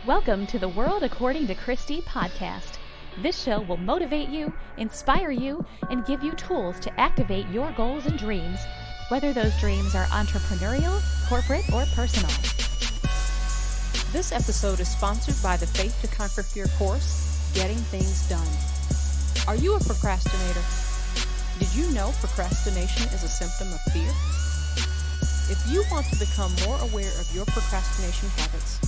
Welcome to the World According to Christy podcast. This show will motivate you, inspire you, and give you tools to activate your goals and dreams, whether those dreams are entrepreneurial, corporate, or personal. This episode is sponsored by the Faith to Conquer Fear course, Getting Things Done. Are you a procrastinator? Did you know procrastination is a symptom of fear? If you want to become more aware of your procrastination habits,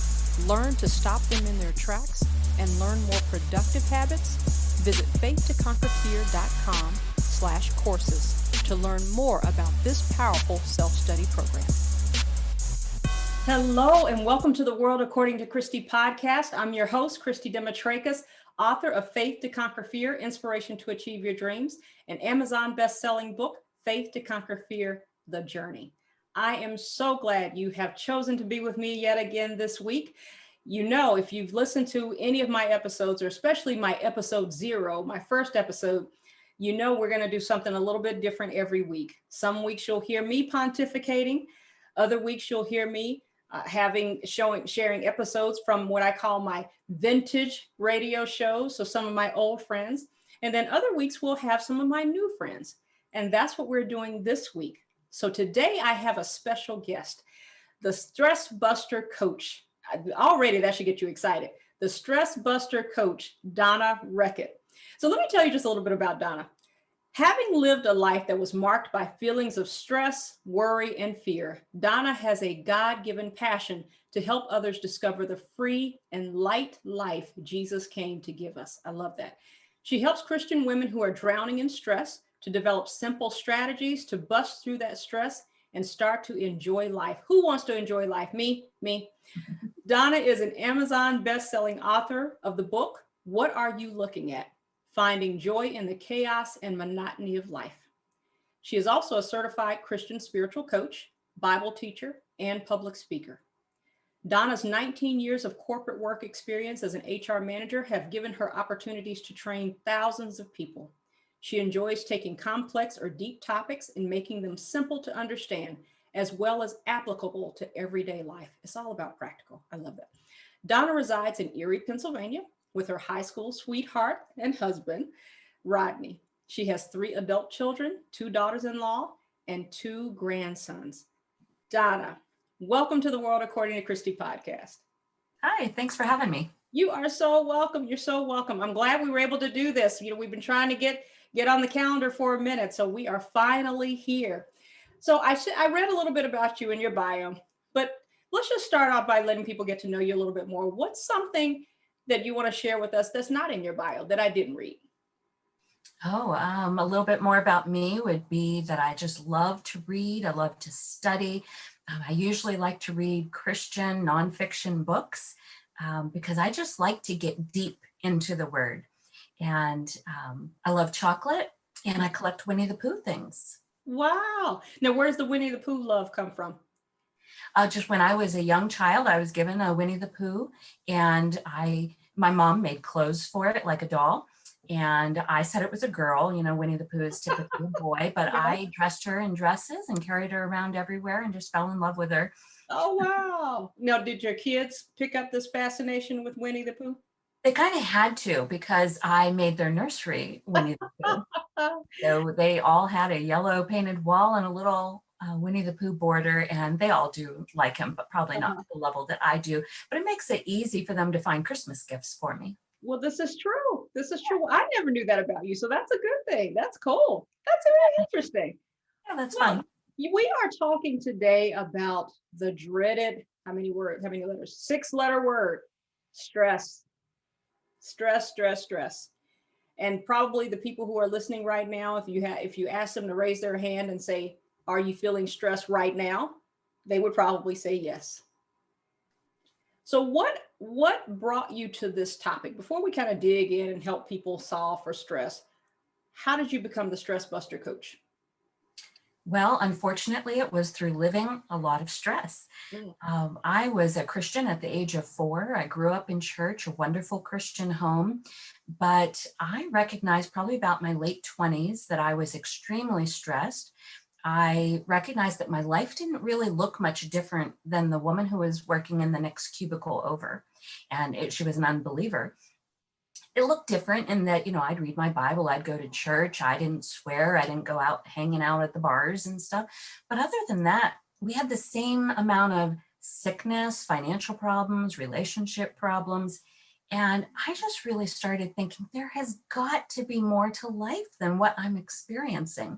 learn to stop them in their tracks, and learn more productive habits, visit faithtoconquerfear.com/courses to learn more about this powerful self-study program. Hello, and welcome to the World According to Christy podcast. I'm your host, Christy Demetrakis, author of Faith to Conquer Fear, Inspiration to Achieve Your Dreams, an Amazon best-selling book, Faith to Conquer Fear, The Journey. I am so glad you have chosen to be with me yet again this week. You know, if you've listened to any of my episodes, or especially my episode 0, my first episode, you know we're going to do something a little bit different every week. Some weeks you'll hear me pontificating. Other weeks you'll hear me sharing episodes from what I call my vintage radio shows, so some of my old friends. And then other weeks we'll have some of my new friends. And that's what we're doing this week. So today I have a special guest, the Stress Buster Coach. Already that should get you excited. The Stress Buster Coach, Donna Rekitt. So let me tell you just a little bit about Donna. Having lived a life that was marked by feelings of stress, worry, and fear, Donna has a God-given passion to help others discover the free and light life Jesus came to give us. I love that. She helps Christian women who are drowning in stress to develop simple strategies to bust through that stress and start to enjoy life. Who wants to enjoy life? Me. Donna is an Amazon best-selling author of the book, What Are You Looking At? Finding Joy in the Chaos and Monotony of Life. She is also a certified Christian spiritual coach, Bible teacher, and public speaker. Donna's 19 years of corporate work experience as an HR manager have given her opportunities to train thousands of people. She enjoys taking complex or deep topics and making them simple to understand, as well as applicable to everyday life. It's all about practical. I love that. Donna resides in Erie, Pennsylvania, with her high school sweetheart and husband, Rodney. She has 3 adult children, 2 daughters-in-law, and 2 grandsons. Donna, welcome to the World According to Christy podcast. Hi, thanks for having me. You are so welcome. You're so welcome. I'm glad we were able to do this. You know, we've been trying to get on the calendar for a minute, so we are finally here. So I read a little bit about you in your bio, but let's just start off by letting people get to know you a little bit more. What's something that you want to share with us that's not in your bio that I didn't read? A little bit more about me would be that I just love to read. I love to study. I usually like to read Christian nonfiction books because I just like to get deep into the word. And I love chocolate, and I collect Winnie the Pooh things. Wow. Now, where's the Winnie the Pooh love come from? Just when I was a young child, I was given a Winnie the Pooh, and my mom made clothes for it like a doll. And I said it was a girl. You know, Winnie the Pooh is typically a boy, but yeah. I dressed her in dresses and carried her around everywhere and just fell in love with her. Oh, wow. Now, did your kids pick up this fascination with Winnie the Pooh? They kind of had to, because I made their nursery Winnie the Pooh. So they all had a yellow painted wall and a little Winnie the Pooh border, and they all do like him, but probably not to the level that I do. But it makes it easy for them to find Christmas gifts for me. Well, this is true. This is true. I never knew that about you. So that's a good thing. That's cool. That's really interesting. Yeah, that's fun. We are talking today about the dreaded, how many letters? 6-letter word, stress. Stress. And probably the people who are listening right now, if you ask them to raise their hand and say, are you feeling stressed right now? They would probably say yes. So what brought you to this topic? Before we kind of dig in and help people solve for stress, how did you become the Stress Buster Coach? Well, unfortunately, it was through living a lot of stress. I was a Christian at the age of 4. I grew up in church, a wonderful Christian home, but I recognized probably about my late 20s that I was extremely stressed. I recognized that my life didn't really look much different than the woman who was working in the next cubicle over. And she was an unbeliever. It looked different in that, I'd read my Bible, I'd go to church, I didn't swear, I didn't go out hanging out at the bars and stuff. But other than that, we had the same amount of sickness, financial problems, relationship problems. And I just really started thinking there has got to be more to life than what I'm experiencing.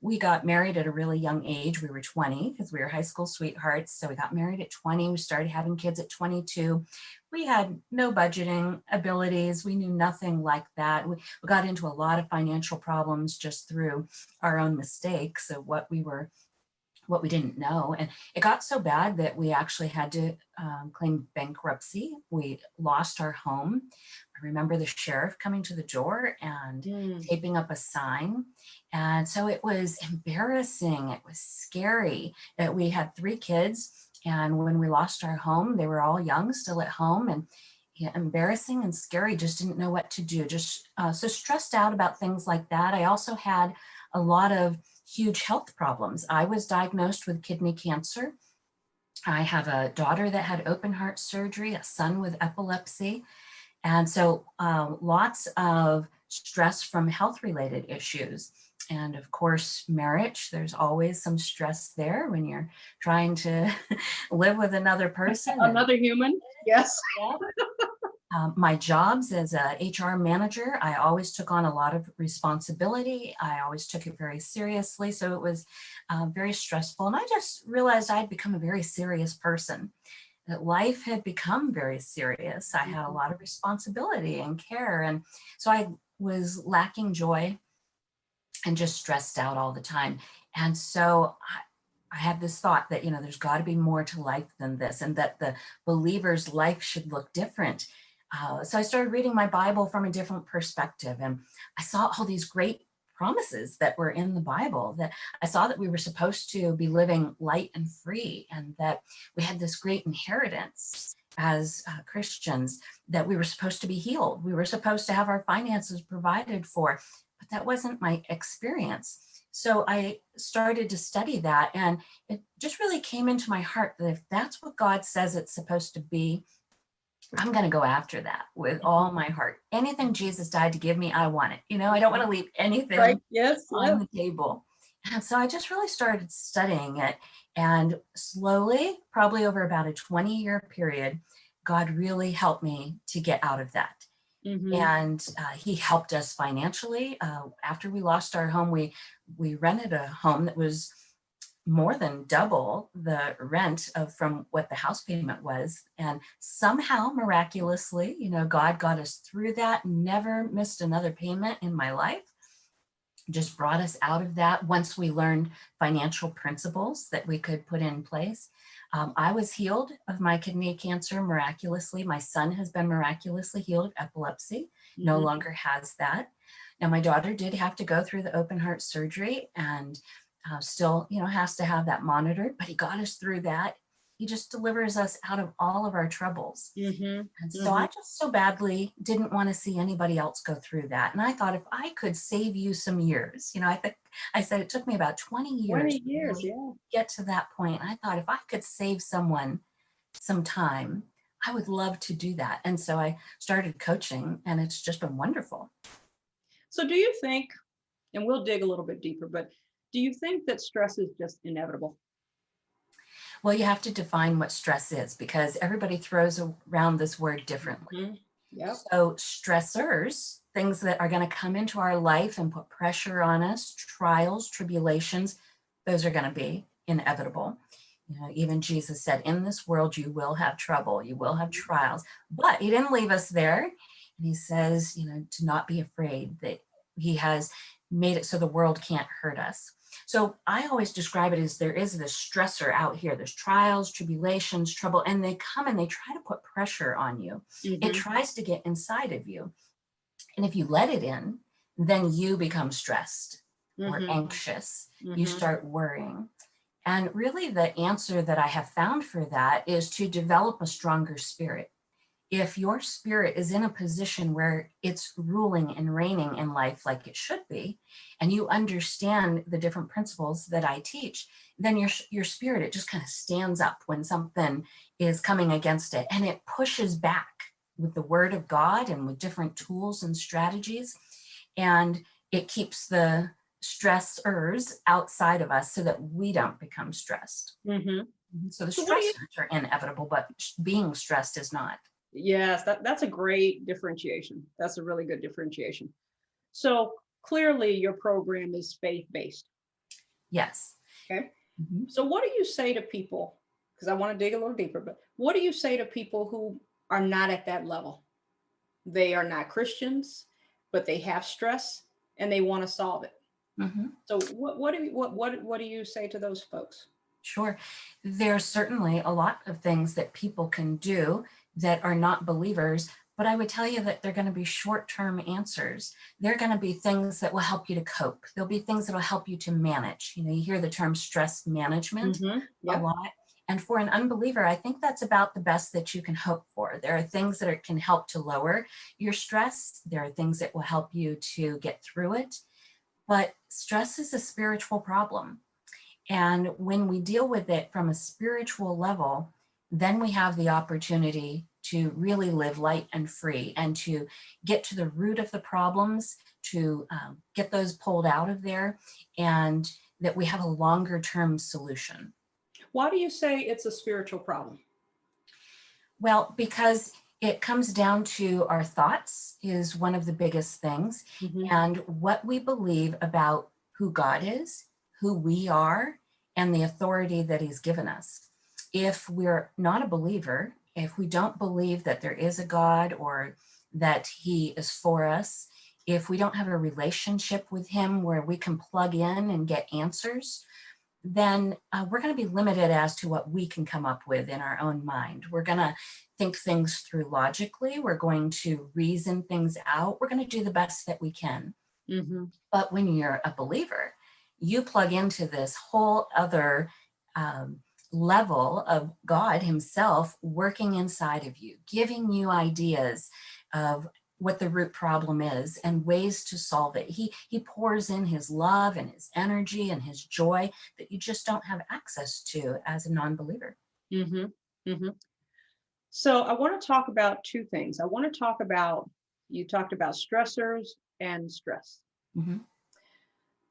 We got married at a really young age. We were 20 because we were high school sweethearts. So we got married at 20. We started having kids at 22. We had no budgeting abilities. We knew nothing like that. We got into a lot of financial problems just through our own mistakes of what we didn't know. And it got so bad that we actually had to claim bankruptcy. We lost our home. I remember the sheriff coming to the door and taping up a sign. And so it was embarrassing. It was scary that we had 3 kids. And when we lost our home, they were all young, still at home, and embarrassing and scary, just didn't know what to do. Just so stressed out about things like that. I also had a lot of huge health problems. I was diagnosed with kidney cancer. I have a daughter that had open heart surgery, a son with epilepsy. And so lots of stress from health-related issues. And of course, marriage, there's always some stress there when you're trying to live with another person. Another human, yes. Yeah. My jobs as a HR manager, I always took on a lot of responsibility. I always took it very seriously. So it was very stressful. And I just realized I'd become a very serious person, that life had become very serious. I had a lot of responsibility and care. And so I was lacking joy and just stressed out all the time. And so I had this thought that, there's got to be more to life than this, and that the believer's life should look different. So I started reading my Bible from a different perspective, and I saw all these great promises that were in the Bible, that I saw that we were supposed to be living light and free, and that we had this great inheritance as Christians, that we were supposed to be healed. We were supposed to have our finances provided for, but that wasn't my experience. So I started to study that, and it just really came into my heart that if that's what God says it's supposed to be, I'm going to go after that with all my heart. Anything Jesus died to give me, I want it. I don't want to leave anything on the table. And so I just really started studying it. And slowly, probably over about a 20-year period, God really helped me to get out of that. And he helped us financially. After we lost our home, we rented a home that was more than double the rent from what the house payment was. And somehow, miraculously, God got us through that, never missed another payment in my life, just brought us out of that once we learned financial principles that we could put in place. I was healed of my kidney cancer miraculously. My son has been miraculously healed of epilepsy, no longer has that. Now, my daughter did have to go through the open heart surgery and still, has to have that monitored, but he got us through that. He just delivers us out of all of our troubles. And so I just so badly didn't want to see anybody else go through that. And I thought, if I could save you some years, I said it took me about 20 years to get to that point. And I thought, if I could save someone some time, I would love to do that. And so I started coaching, and it's just been wonderful. So do you think, and we'll dig a little bit deeper, but do you think that stress is just inevitable? Well, you have to define what stress is, because everybody throws around this word differently. So stressors, things that are going to come into our life and put pressure on us, trials, tribulations, those are going to be inevitable. Even Jesus said, in this world, you will have trouble, you will have trials, but he didn't leave us there. And he says, to not be afraid, that he has made it so the world can't hurt us. So I always describe it as there is this stressor out here. There's trials, tribulations, trouble, and they come and they try to put pressure on you. It tries to get inside of you. And if you let it in, then you become stressed or anxious. You start worrying. And really the answer that I have found for that is to develop a stronger spirit. if your spirit is in a position where it's ruling and reigning in life like it should be, and you understand the different principles that I teach, then your spirit, it just kind of stands up when something is coming against it, and it pushes back with the word of God and with different tools and strategies. And it keeps the stressors outside of us so that we don't become stressed. So the So stressors are inevitable, but being stressed is not. yes, that's a great differentiation. That's a really good differentiation. So clearly your program is faith-based. Yes. Okay. Mhm. So what do you say to people? Because I want to dig a little deeper, but what do you say to people who are not at that level? They are not Christians, but they have stress and they want to solve it. Mhm. So what do you say to those folks? Sure. There's certainly a lot of things that people can do that are not believers, but I would tell you that they're going to be short-term answers. They're going to be things that will help you to cope. There'll be things that will help you to manage. You hear the term stress management a Yep. lot. And for an unbeliever, I think that's about the best that you can hope for. There are things that can help to lower your stress. There are things that will help you to get through it. But stress is a spiritual problem. And when we deal with it from a spiritual level, then we have the opportunity to really live light and free and to get to the root of the problems, to get those pulled out of there, and that we have a longer term solution. Why do you say it's a spiritual problem? Well, because it comes down to our thoughts is one of the biggest things, and what we believe about who God is, who we are, and the authority that he's given us. If we're not a believer, if we don't believe that there is a God or that he is for us, if we don't have a relationship with him where we can plug in and get answers, then we're going to be limited as to what we can come up with in our own mind. We're going to think things through logically. We're going to reason things out. We're going to do the best that we can. But when you're a believer, you plug into this whole other level of God himself working inside of you, giving you ideas of what the root problem is and ways to solve it. He pours in his love and his energy and his joy that you just don't have access to as a non-believer. So I want to talk about two things. I want to talk about, you talked about stressors and stress.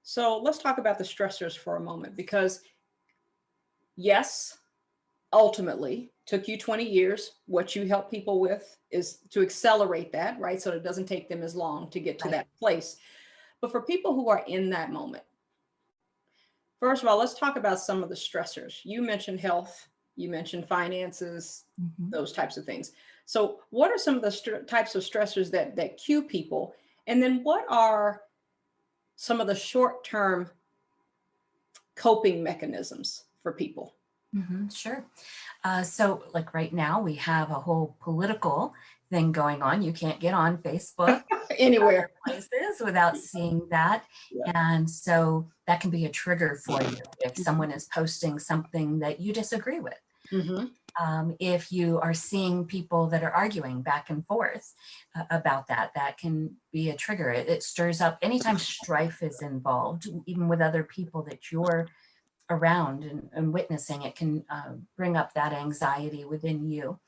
So let's talk about the stressors for a moment, because yes, ultimately took you 20 years. What you help people with is to accelerate that, right? So it doesn't take them as long to get to that place. But for people who are in that moment, first of all, let's talk about some of the stressors. You mentioned health, you mentioned finances, those types of things. So what are some of the types of stressors that cue people? And then what are some of the short-term coping mechanisms for people? Sure. So like right now we have a whole political thing going on. You can't get on Facebook Anywhere. places without seeing that. And so that can be a trigger for you if someone is posting something that you disagree with. If you are seeing people that are arguing back and forth about that, that can be a trigger. It stirs up anytime strife is involved, even with other people that you're around and witnessing, it can bring up that anxiety within you.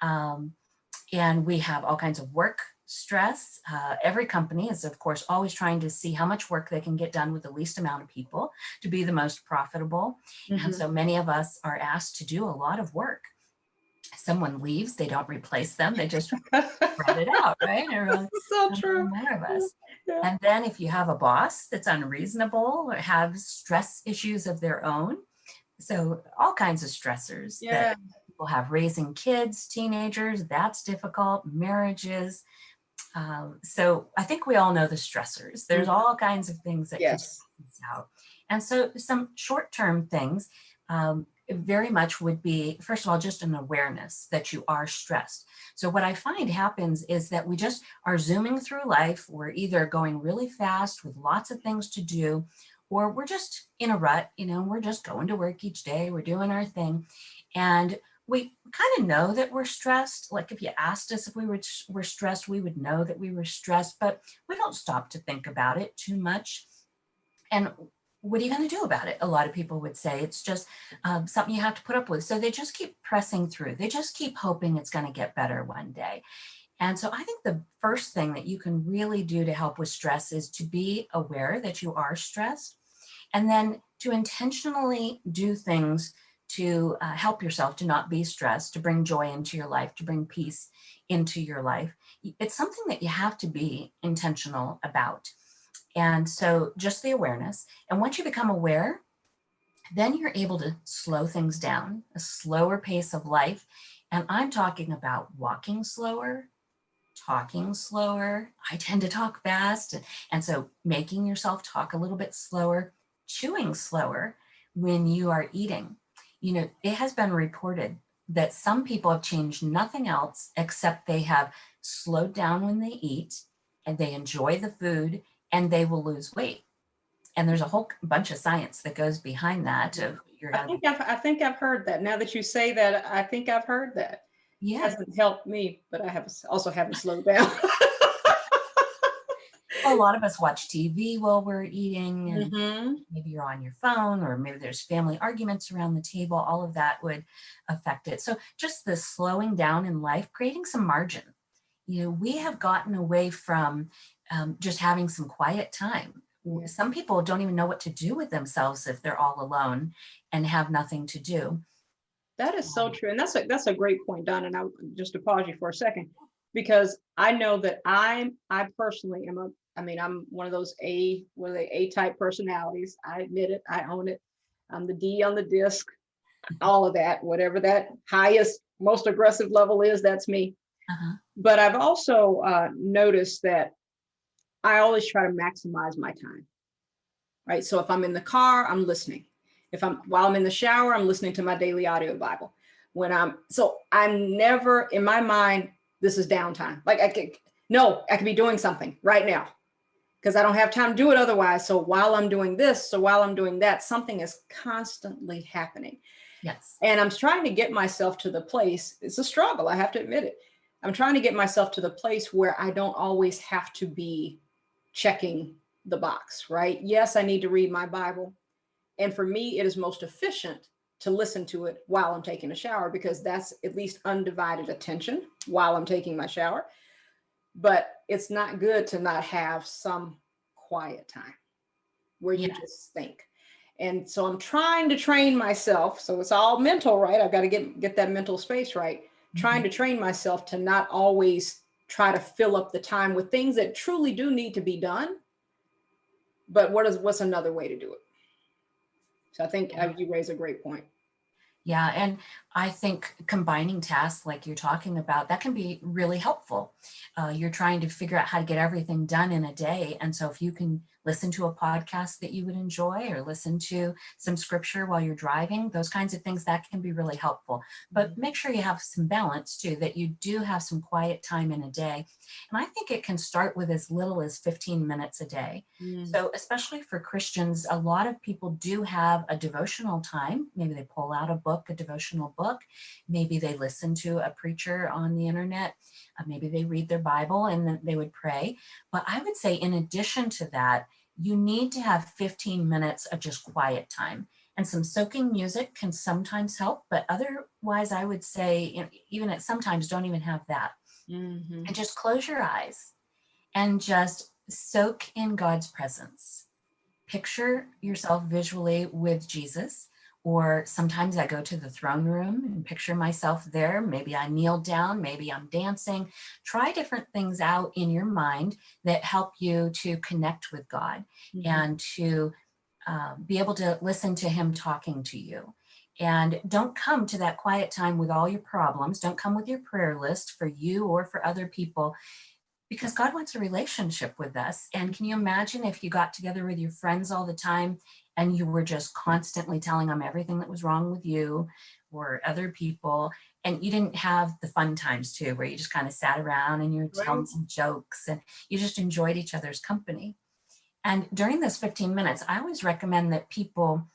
And we have all kinds of work stress. Every company is, of course, always trying to see how much work they can get done with the least amount of people to be the most profitable. And so many of us are asked to do a lot of work. Someone leaves, they don't replace them, they just spread it out, right? So true. More of us. And then if you have a boss that's unreasonable or have stress issues of their own, so all kinds of stressors that people have, raising kids, teenagers, that's difficult, marriages. So I think we all know the stressors. There's all kinds of things that can stress us out. And so some short-term things very much would be, first of all, just an awareness that you are stressed. So what I find happens is that we just are zooming through life. We're either going really fast with lots of things to do, or we're just in a rut, we're just going to work each day. We're doing our thing. And we kind of know that we're stressed. Like if you asked us if we were stressed, we would know that we were stressed, but we don't stop to think about it too much. And what are you going to do about it? A lot of people would say it's just something you have to put up with. So they just keep pressing through. They just keep hoping it's going to get better one day. And so I think the first thing that you can really do to help with stress is to be aware that you are stressed, and then to intentionally do things to help yourself to not be stressed, to bring joy into your life, to bring peace into your life. It's something that you have to be intentional about. And so just the awareness. And once you become aware, then you're able to slow things down, a slower pace of life. And I'm talking about walking slower, talking slower. I tend to talk fast. And so making yourself talk a little bit slower, chewing slower when you are eating. You know, it has been reported that some people have changed nothing else except they have slowed down when they eat and they enjoy the food and they will lose weight. And there's a whole bunch of science that goes behind that. I think I've heard that. Now that you say that, I think I've heard that. Yeah. It hasn't helped me, but I haven't slowed down. Well, a lot of us watch TV while we're eating, and Mm-hmm. maybe you're on your phone, or maybe there's family arguments around the table. All of that would affect it. So just the slowing down in life, creating some margin. You know, we have gotten away from just having some quiet time. Yeah. Some people don't even know what to do with themselves if they're all alone and have nothing to do. That is so true. And that's a great point, Donna. And I just to pause you for a second, because I know that I personally am I'm one of those A-type personalities. I admit it. I own it. I'm the D on the disc, all of that, whatever that highest, most aggressive level is, that's me. Uh-huh. But I've also noticed that I always try to maximize my time, right? So if I'm in the car, I'm listening. While I'm in the shower, I'm listening to my daily audio Bible. I'm never in my mind, this is downtime. Like I could be doing something right now because I don't have time to do it otherwise. So while I'm doing this, so while I'm doing that, something is constantly happening. Yes. And I'm trying to get myself to the place, it's a struggle, I have to admit it. I'm trying to get myself to the place where I don't always have to be checking the box, right? Yes, I need to read my Bible. And for me, it is most efficient to listen to it while I'm taking a shower, because that's at least undivided attention while I'm taking my shower. But it's not good to not have some quiet time where you just think. And so I'm trying to train myself. So it's all mental, right? I've got to get that mental space right. Mm-hmm. Trying to train myself to not always try to fill up the time with things that truly do need to be done. But what's another way to do it? So I think you raise a great point. Yeah. And I think combining tasks like you're talking about, that can be really helpful. You're trying to figure out how to get everything done in a day. And so if you can listen to a podcast that you would enjoy, or listen to some scripture while you're driving, those kinds of things, that can be really helpful. But make sure you have some balance too, that you do have some quiet time in a day. And I think it can start with as little as 15 minutes a day. So especially for Christians, a lot of people do have a devotional time. Maybe they pull out a devotional book. Maybe they listen to a preacher on the internet. Maybe they read their Bible and then they would pray. But I would say in addition to that, you need to have 15 minutes of just quiet time. And some soaking music can sometimes help, but otherwise I would say, even at sometimes, don't even have that. Mm-hmm. And just close your eyes and just soak in God's presence. Picture yourself visually with Jesus. Or sometimes I go to the throne room and picture myself there. Maybe I kneel down, maybe I'm dancing. Try different things out in your mind that help you to connect with God and to be able to listen to him talking to you. And don't come to that quiet time with all your problems. Don't come with your prayer list for you or for other people, because God wants a relationship with us. And can you imagine if you got together with your friends all the time and you were just constantly telling them everything that was wrong with you or other people, and you didn't have the fun times too, where you just kind of sat around and you're telling some jokes and you just enjoyed each other's company. And during those 15 minutes, I always recommend that people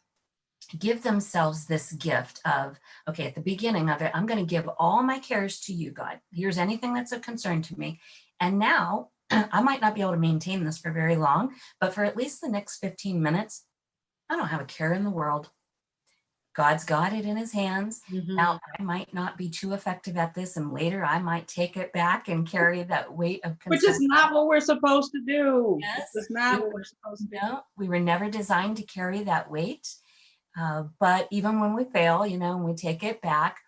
give themselves this gift of, okay, at the beginning of it, I'm going to give all my cares to you, God. Here's anything that's of concern to me. And now I might not be able to maintain this for very long, but for at least the next 15 minutes, I don't have a care in the world. God's got it in his hands. Now, I might not be too effective at this, and later I might take it back and carry that weight of concern. Which is not what we're supposed to do. Yes. It's not what we're supposed to do. No, we were never designed to carry that weight. But even when we fail, and we take it back,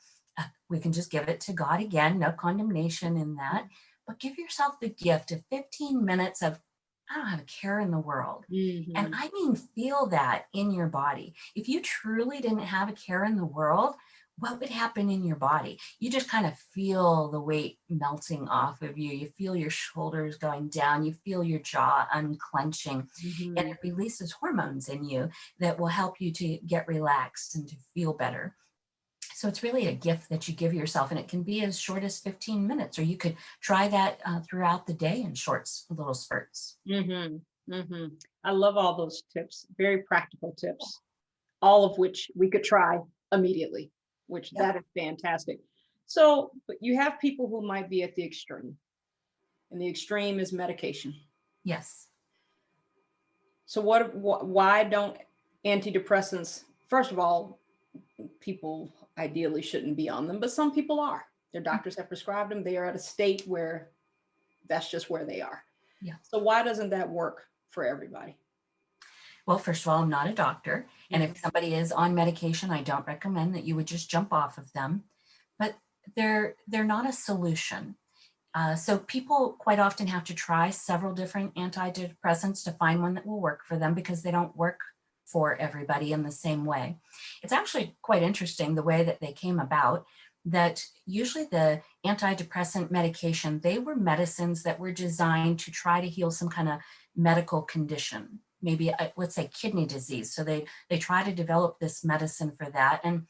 we can just give it to God again. No condemnation in that. But give yourself the gift of 15 minutes of, I don't have a care in the world. And I mean, feel that in your body. If you truly didn't have a care in the world, what would happen in your body? You just kind of feel the weight melting off of you. You feel your shoulders going down. You feel your jaw unclenching. And it releases hormones in you that will help you to get relaxed and to feel better. So it's really a gift that you give yourself, and it can be as short as 15 minutes, or you could try that throughout the day in short little spurts. I love all those tips, very practical tips, all of which we could try immediately, which that is fantastic. So, but you have people who might be at the extreme, and the extreme is medication. Yes. So why don't antidepressants, first of all, people ideally shouldn't be on them, but some people are. Their doctors have prescribed them. They are at a state where that's just where they are. Yeah. So why doesn't that work for everybody? Well, first of all, I'm not a doctor. And if somebody is on medication, I don't recommend that you would just jump off of them. But they're not a solution. So people quite often have to try several different antidepressants to find one that will work for them, because they don't work for everybody in the same way. It's actually quite interesting the way that they came about, that usually the antidepressant medication, they were medicines that were designed to try to heal some kind of medical condition, maybe let's say kidney disease. So they try to develop this medicine for that, and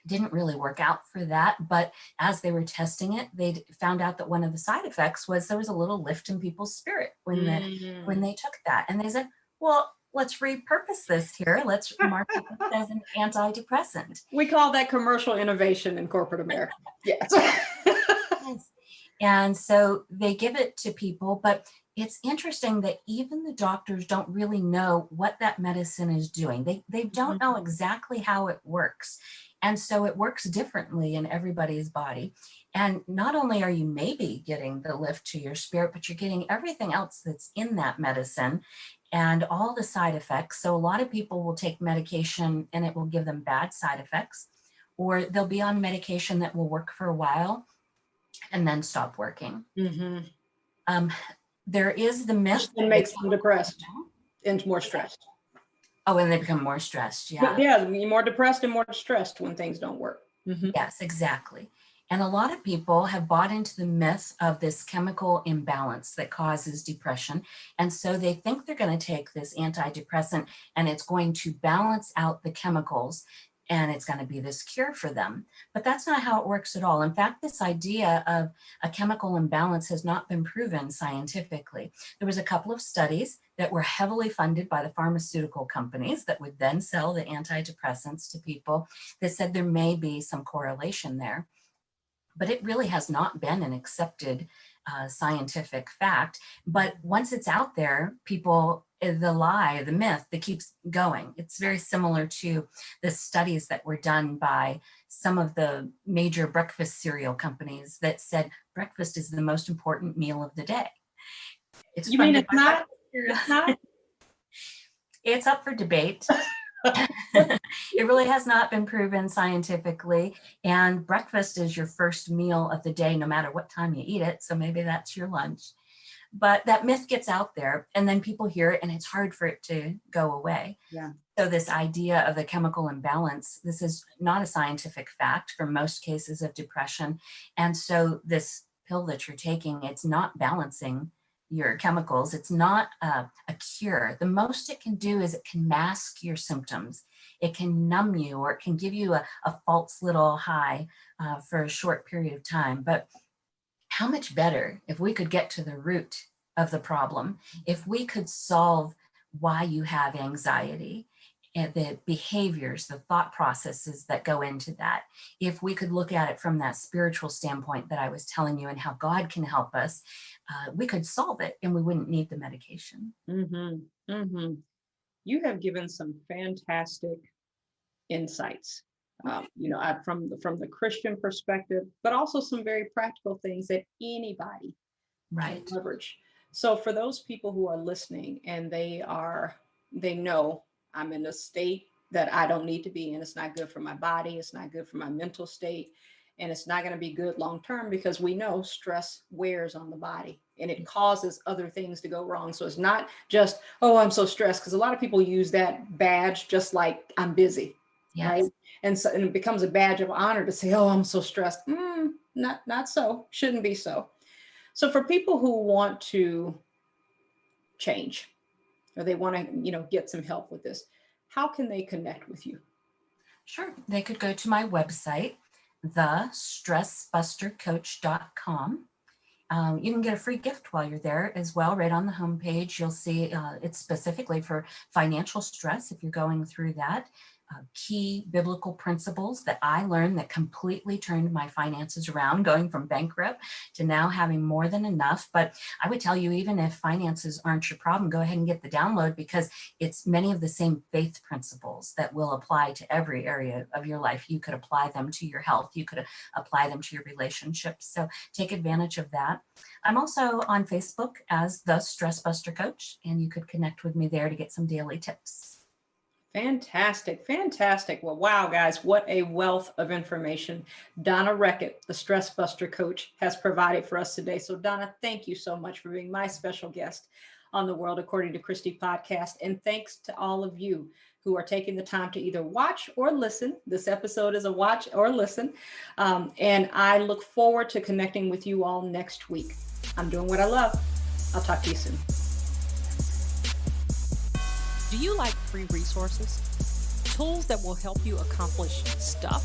didn't really work out for that. But as they were testing it, they found out that one of the side effects was there was a little lift in people's spirit when they took that. And they said, well, let's repurpose this here. Let's market it as an antidepressant. We call that commercial innovation in corporate America. Yes. Yes. And so they give it to people, but it's interesting that even the doctors don't really know what that medicine is doing. They don't know exactly how it works. And so it works differently in everybody's body. And not only are you maybe getting the lift to your spirit, but you're getting everything else that's in that medicine and all the side effects. So a lot of people will take medication and it will give them bad side effects, or they'll be on medication that will work for a while and then stop working. There is the myth that makes them depressed and more stressed. Oh, and they become more stressed. Yeah. Yeah, you're more depressed and more stressed when things don't work. Yes, exactly. And a lot of people have bought into the myth of this chemical imbalance that causes depression. And so they think they're going to take this antidepressant and it's going to balance out the chemicals and it's going to be this cure for them. But that's not how it works at all. In fact, this idea of a chemical imbalance has not been proven scientifically. There was a couple of studies that were heavily funded by the pharmaceutical companies that would then sell the antidepressants to people that said there may be some correlation there. But it really has not been an accepted scientific fact. But once it's out there, people, the lie, the myth that keeps going. It's very similar to the studies that were done by some of the major breakfast cereal companies that said breakfast is the most important meal of the day. You mean it's not? It's not? It's up for debate. It really has not been proven scientifically. And breakfast is your first meal of the day, no matter what time you eat it. So maybe that's your lunch. But that myth gets out there and then people hear it and it's hard for it to go away. Yeah. So this idea of the chemical imbalance, this is not a scientific fact for most cases of depression. And so this pill that you're taking, it's not balancing your chemicals. It's not a cure. The most it can do is it can mask your symptoms. It can numb you, or it can give you a false little high for a short period of time. But how much better if we could get to the root of the problem, if we could solve why you have anxiety and the behaviors, the thought processes that go into that. If we could look at it from that spiritual standpoint that I was telling you and how God can help us, we could solve it and we wouldn't need the medication. Mm-hmm. Mm-hmm. You have given some fantastic insights, from the Christian perspective, but also some very practical things that anybody Right. can leverage. So for those people who are listening and they know I'm in a state that I don't need to be in. It's not good for my body. It's not good for my mental state. And it's not going to be good long term, because we know stress wears on the body and it causes other things to go wrong. So it's not just, oh, I'm so stressed, because a lot of people use that badge just like I'm busy. Yes. Right. And so it becomes a badge of honor to say, oh, I'm so stressed. Not so. Shouldn't be so. So for people who want to change, or they want to, get some help with this, how can they connect with you? Sure. They could go to my website, thestressbustercoach.com. You can get a free gift while you're there as well. Right on the homepage, you'll see it's specifically for financial stress if you're going through that. Key biblical principles that I learned that completely turned my finances around, going from bankrupt to now having more than enough. But I would tell you, even if finances aren't your problem, go ahead and get the download, because it's many of the same faith principles that will apply to every area of your life. You could apply them to your health. You could apply them to your relationships. So take advantage of that. I'm also on Facebook as the Stress Buster Coach, and you could connect with me there to get some daily tips. Fantastic. Fantastic. Well, wow, guys, what a wealth of information Donna Rekitt, the Stress Buster Coach, has provided for us today. So Donna, thank you so much for being my special guest on the World According to Christy podcast. And thanks to all of you who are taking the time to either watch or listen. This episode is a watch or listen. And I look forward to connecting with you all next week. I'm doing what I love. I'll talk to you soon. Do you like free resources? Tools that will help you accomplish stuff?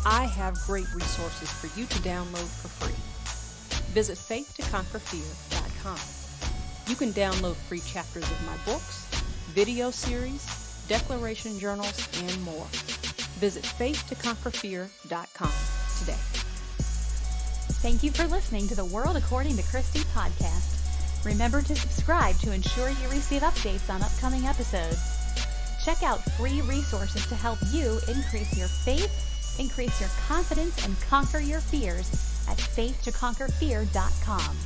I have great resources for you to download for free. Visit faithtoconquerfear.com. You can download free chapters of my books, video series, declaration journals, and more. Visit faithtoconquerfear.com today. Thank you for listening to the World According to Christy podcast. Remember to subscribe to ensure you receive updates on upcoming episodes. Check out free resources to help you increase your faith, increase your confidence, and conquer your fears at faithtoconquerfear.com.